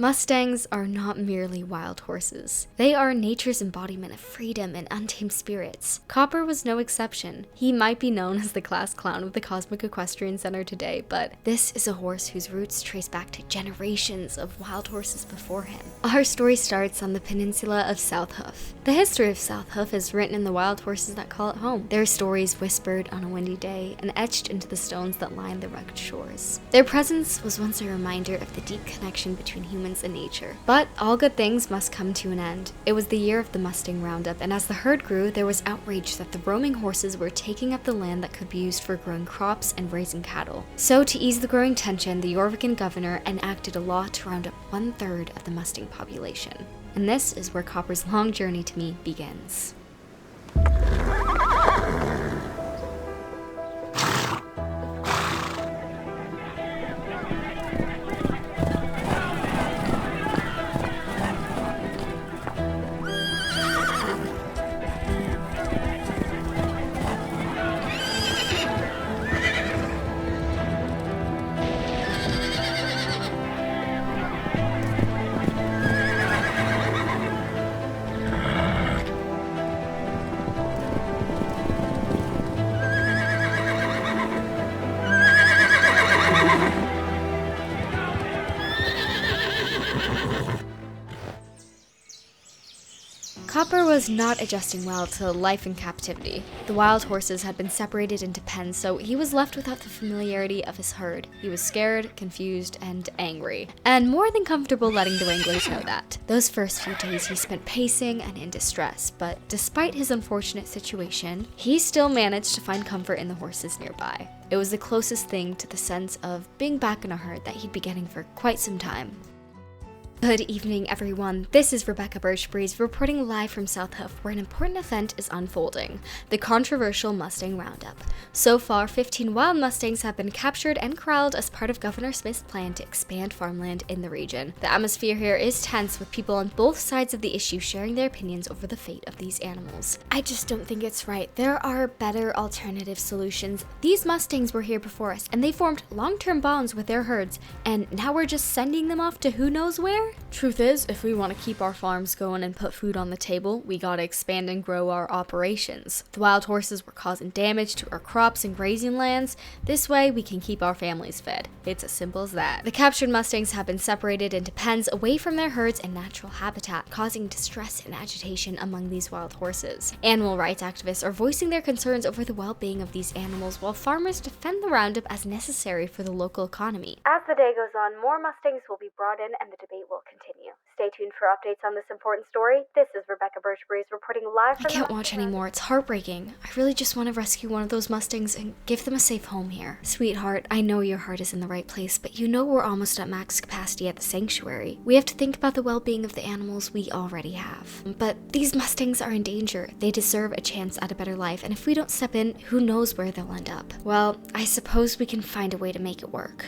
Mustangs are not merely wild horses. They are nature's embodiment of freedom and untamed spirits. Copper was no exception. He might be known as the class clown of the Cosmic Equestrian Center today, but this is a horse whose roots trace back to generations of wild horses before him. Our story starts on the peninsula of South Hoof. The history of South Hoof is written in the wild horses that call it home, their stories whispered on a windy day and etched into the stones that line the rugged shores. Their presence was once a reminder of the deep connection between humans and nature. But all good things must come to an end. It was the year of the Mustang roundup, and as the herd grew, there was outrage that the roaming horses were taking up the land that could be used for growing crops and raising cattle. So to ease the growing tension, the Jorvikan governor enacted a law to round up 1/3 of the Mustang population. And this is where Copper's long journey to me begins. Copper was not adjusting well to life in captivity. The wild horses had been separated into pens, so he was left without the familiarity of his herd. He was scared, confused, and angry, and more than comfortable letting the wranglers know that. Those first few days he spent pacing and in distress, but despite his unfortunate situation, he still managed to find comfort in the horses nearby. It was the closest thing to the sense of being back in a herd that he'd be getting for quite some time. Good evening, everyone. This is Rebecca Birchbreeze reporting live from South Hoof, where an important event is unfolding, the controversial Mustang Roundup. So far, 15 wild Mustangs have been captured and corralled as part of Governor Smith's plan to expand farmland in the region. The atmosphere here is tense, with people on both sides of the issue sharing their opinions over the fate of these animals. I just don't think it's right. There are better alternative solutions. These Mustangs were here before us, and they formed long-term bonds with their herds, and now we're just sending them off to who knows where? Truth is, if we want to keep our farms going and put food on the table, we gotta expand and grow our operations. The wild horses were causing damage to our crops and grazing lands. This way, we can keep our families fed. It's as simple as that. The captured Mustangs have been separated into pens away from their herds and natural habitat, causing distress and agitation among these wild horses. Animal rights activists are voicing their concerns over the well-being of these animals, while farmers defend the roundup as necessary for the local economy. As the day goes on, more Mustangs will be brought in and the debate will continue. Stay tuned for updates on this important story. This is Rebecca Birchbreeze reporting live from I can't watch anymore. It's heartbreaking. I really just want to rescue one of those Mustangs and give them a safe home here. Sweetheart, I know your heart is in the right place, but you know we're almost at max capacity at the sanctuary. We have to think about the well-being of the animals we already have. But these Mustangs are in danger. They deserve a chance at a better life, and if we don't step in, who knows where they'll end up. Well, I suppose we can find a way to make it work.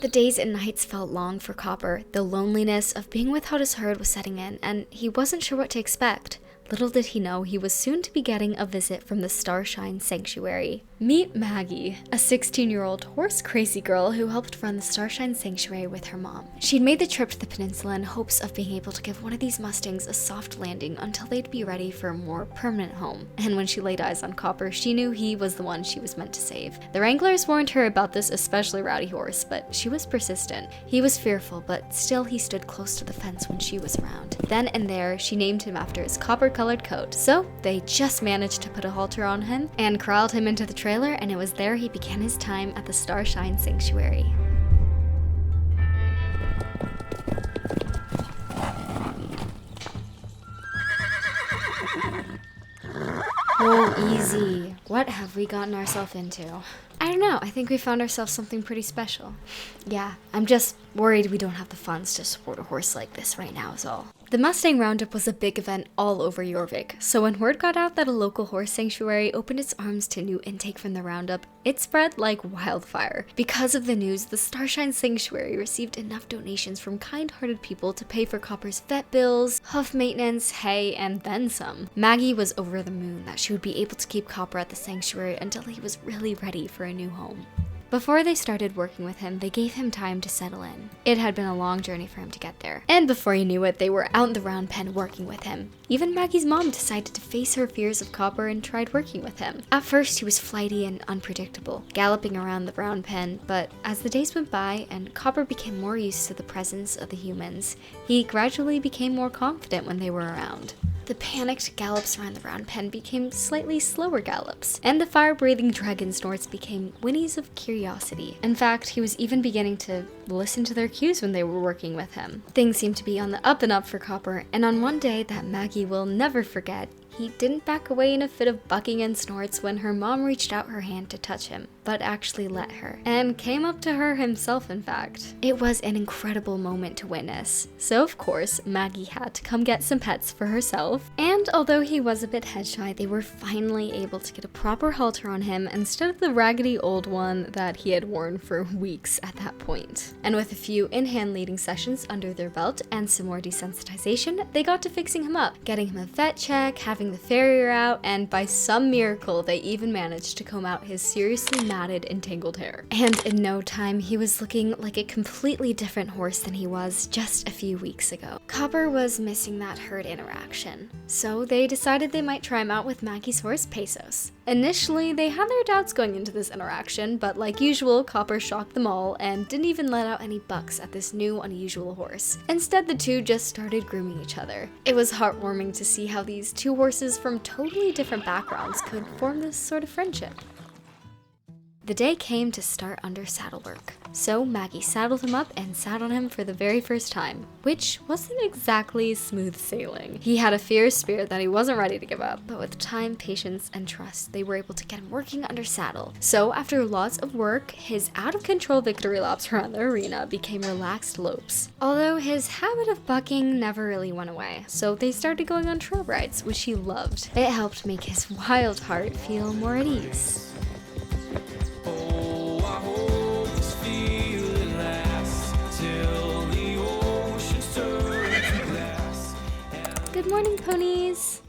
The days and nights felt long for Copper. The loneliness of being without his herd was setting in, and he wasn't sure what to expect. Little did he know he was soon to be getting a visit from the Starshine Sanctuary. Meet Maggie, a 16-year-old horse-crazy girl who helped run the Starshine Sanctuary with her mom. She'd made the trip to the peninsula in hopes of being able to give one of these Mustangs a soft landing until they'd be ready for a more permanent home. And when she laid eyes on Copper, she knew he was the one she was meant to save. The wranglers warned her about this especially rowdy horse, but she was persistent. He was fearful, but still he stood close to the fence when she was around. Then and there, she named him after his copper-colored coat. So they just managed to put a halter on him and corralled him into the trailer, and it was there he began his time at the Starshine Sanctuary. Oh, easy. What have we gotten ourselves into? I don't know, I think we found ourselves something pretty special. Yeah, I'm just worried we don't have the funds to support a horse like this right now is all. The Mustang Roundup was a big event all over Jorvik, so when word got out that a local horse sanctuary opened its arms to new intake from the Roundup, it spread like wildfire. Because of the news, the Starshine Sanctuary received enough donations from kind-hearted people to pay for Copper's vet bills, hoof maintenance, hay, and then some. Maggie was over the moon that she would be able to keep Copper at the sanctuary until he was really ready for a new home. Before they started working with him, they gave him time to settle in. It had been a long journey for him to get there. And before he knew it, they were out in the round pen working with him. Even Maggie's mom decided to face her fears of Copper and tried working with him. At first, he was flighty and unpredictable, galloping around the round pen, but as the days went by and Copper became more used to the presence of the humans, he gradually became more confident when they were around. The panicked gallops around the round pen became slightly slower gallops, and the fire-breathing dragon snorts became whinnies of curiosity. In fact, he was even beginning to listen to their cues when they were working with him. Things seemed to be on the up and up for Copper, and on one day that Maggie will never forget, he didn't back away in a fit of bucking and snorts when her mom reached out her hand to touch him, but actually let her, and came up to her himself, in fact. It was an incredible moment to witness, so of course, Maggie had to come get some pets for herself, and although he was a bit head shy, they were finally able to get a proper halter on him instead of the raggedy old one that he had worn for weeks at that point. And with a few in-hand leading sessions under their belt and some more desensitization, they got to fixing him up, getting him a vet check, having the farrier out, and by some miracle, they even managed to comb out his seriously matted and tangled hair. And in no time, he was looking like a completely different horse than he was just a few weeks ago. Copper was missing that herd interaction, so they decided they might try him out with Maggie's horse, Pesos. Initially, they had their doubts going into this interaction, but like usual, Copper shocked them all and didn't even let out any bucks at this new, unusual horse. Instead, the two just started grooming each other. It was heartwarming to see how these two horses from totally different backgrounds could form this sort of friendship. The day came to start under saddle work, so Maggie saddled him up and sat on him for the very first time, which wasn't exactly smooth sailing. He had a fierce spirit that he wasn't ready to give up, but with time, patience, and trust, they were able to get him working under saddle. So after lots of work, his out-of-control victory laps around the arena became relaxed lopes. Although his habit of bucking never really went away, so they started going on trail rides, which he loved. It helped make his wild heart feel more at ease. Good morning, ponies.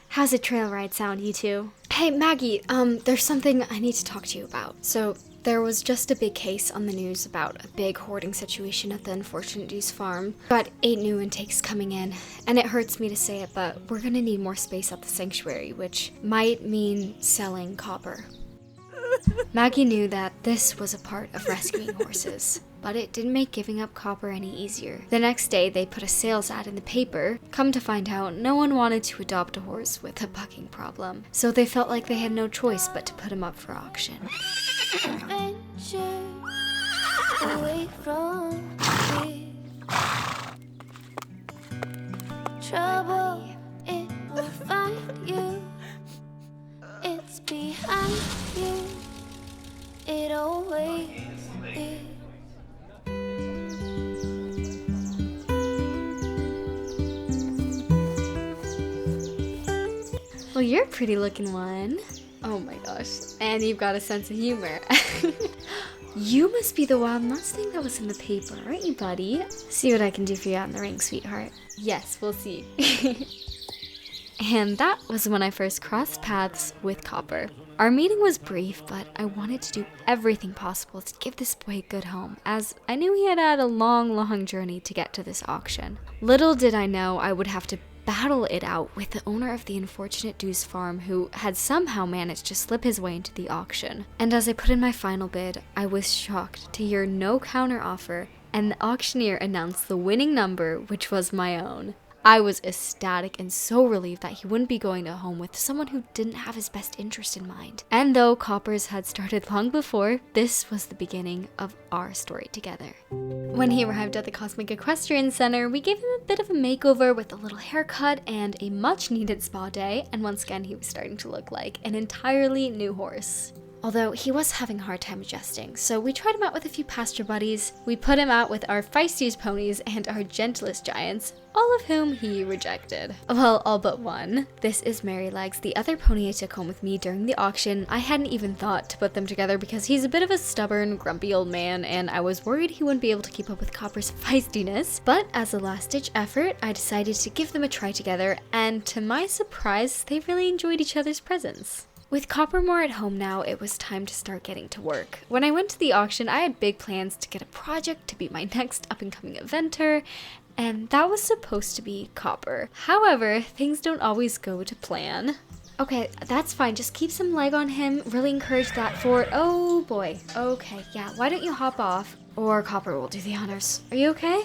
How's a trail ride sound, you two? Hey, Maggie, there's something I need to talk to you about. So, there was just a big case on the news about a big hoarding situation at the Unfortunate Deuce farm. Got 8 new intakes coming in, and it hurts me to say it, but we're gonna need more space at the sanctuary, which might mean selling Copper. Maggie knew that this was a part of rescuing horses, but it didn't make giving up Copper any easier. The next day, they put a sales ad in the paper. Come to find out, no one wanted to adopt a horse with a bucking problem, so they felt like they had no choice but to put him up for auction. Adventure away from here. Trouble, it will find you. It's behind you. It always is. Well, you're a pretty looking one. Oh my gosh. And you've got a sense of humor. You must be the wild Mustang that was in the paper, aren't you, buddy? See what I can do for you out in the ring, sweetheart. Yes, we'll see. And that was when I first crossed paths with Copper. Our meeting was brief, but I wanted to do everything possible to give this boy a good home, as I knew he had had a long journey to get to this auction. Little did I know I would have to battle it out with the owner of the Unfortunate Deuce farm, who had somehow managed to slip his way into the auction. And as I put in my final bid, I was shocked to hear no counter offer, and the auctioneer announced the winning number, which was my own. I was ecstatic and so relieved that he wouldn't be going to home with someone who didn't have his best interest in mind. And though Copper's had started long before, this was the beginning of our story together. When he arrived at the Cosmic Equestrian Center, we gave him a bit of a makeover with a little haircut and a much-needed spa day, and once again he was starting to look like an entirely new horse. Although he was having a hard time adjusting, so we tried him out with a few pasture buddies. We put him out with our feistiest ponies and our gentlest giants, all of whom he rejected. Well, all but one. This is Merrylegs, the other pony I took home with me during the auction. I hadn't even thought to put them together because he's a bit of a stubborn, grumpy old man, and I was worried he wouldn't be able to keep up with Copper's feistiness. But as a last-ditch effort, I decided to give them a try together, and to my surprise, they really enjoyed each other's presence. With Copper more at home now, it was time to start getting to work. When I went to the auction, I had big plans to get a project to be my next up-and-coming eventer, and that was supposed to be Copper. However, things don't always go to plan. Okay, that's fine. Just keep some leg on him. Really encourage that forward. Oh boy. Okay, yeah. Why don't you hop off? Or Copper will do the honors. Are you okay?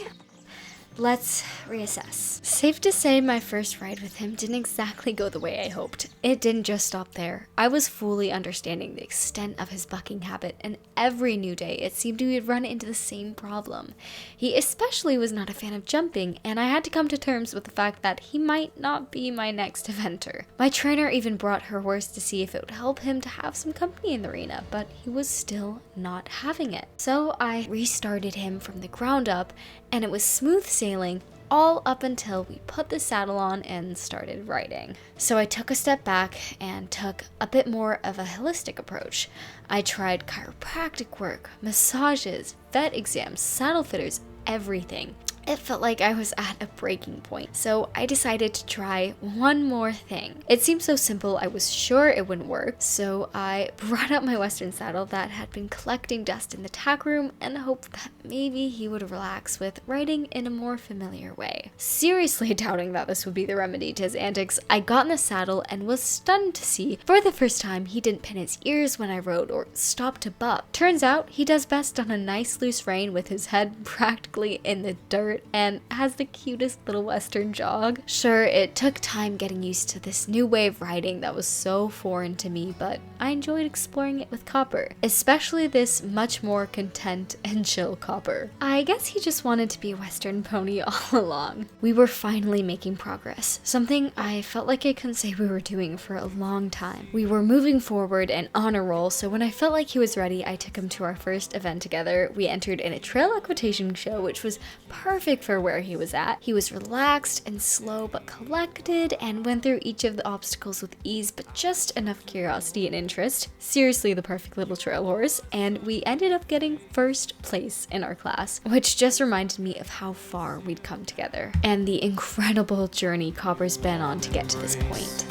Let's reassess. Safe to say my first ride with him didn't exactly go the way I hoped. It didn't just stop there. I was fully understanding the extent of his bucking habit, and every new day it seemed we would run into the same problem. He especially was not a fan of jumping, and I had to come to terms with the fact that he might not be my next eventer. My trainer even brought her horse to see if it would help him to have some company in the arena, but he was still not having it. So I restarted him from the ground up, and it was smooth sailing all up until we put the saddle on and started riding. So I took a step back and took a bit more of a holistic approach. I tried chiropractic work, massages, vet exams, saddle fitters, everything. It felt like I was at a breaking point, so I decided to try one more thing. It seemed so simple, I was sure it wouldn't work, so I brought out my Western saddle that had been collecting dust in the tack room and hoped that maybe he would relax with riding in a more familiar way. Seriously doubting that this would be the remedy to his antics, I got in the saddle and was stunned to see, for the first time, he didn't pin his ears when I rode or stop to buck. Turns out, he does best on a nice loose rein with his head practically in the dirt and has the cutest little Western jog. Sure, it took time getting used to this new way of riding that was so foreign to me, but I enjoyed exploring it with Copper, especially this much more content and chill Copper. I guess he just wanted to be a Western pony all along. We were finally making progress, something I felt like I couldn't say we were doing for a long time. We were moving forward and on a roll, so when I felt like he was ready, I took him to our first event together. We entered in a trail equitation show, which was perfect for where he was at. He was relaxed and slow but collected and went through each of the obstacles with ease but just enough curiosity and interest. Seriously the perfect little trail horse, and we ended up getting first place in our class, which just reminded me of how far we'd come together and the incredible journey Copper's been on to get to this point.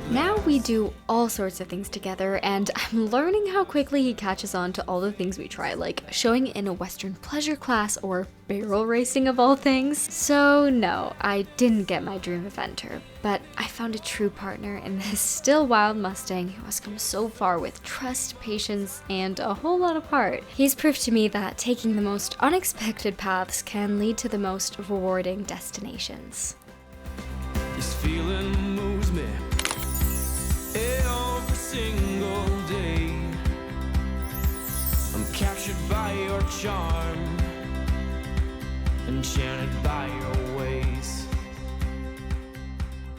Now we do all sorts of things together, and I'm learning how quickly he catches on to all the things we try, like showing in a Western pleasure class or barrel racing of all things. So no, I didn't get my dream eventer, but I found a true partner in this still wild Mustang who has come so far with trust, patience, and a whole lot of heart. He's proved to me that taking the most unexpected paths can lead to the most rewarding destinations. This feeling moves me every single day. I'm captured by your charm, enchanted by your ways,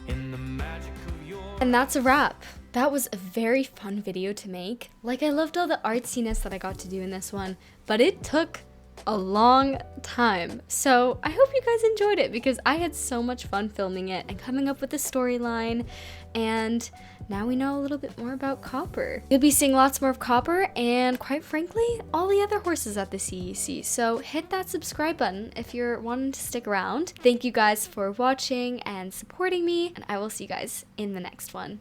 in the magic of your... And that's a wrap. That was a very fun video to make. Like, I loved all the artsiness that I got to do in this one, but it took a long time. So I hope you guys enjoyed it because I had so much fun filming it and coming up with the storyline, and now we know a little bit more about Copper. You'll be seeing lots more of Copper and, quite frankly, all the other horses at the CEC. So hit that subscribe button if you're wanting to stick around. Thank you guys for watching and supporting me, and I will see you guys in the next one.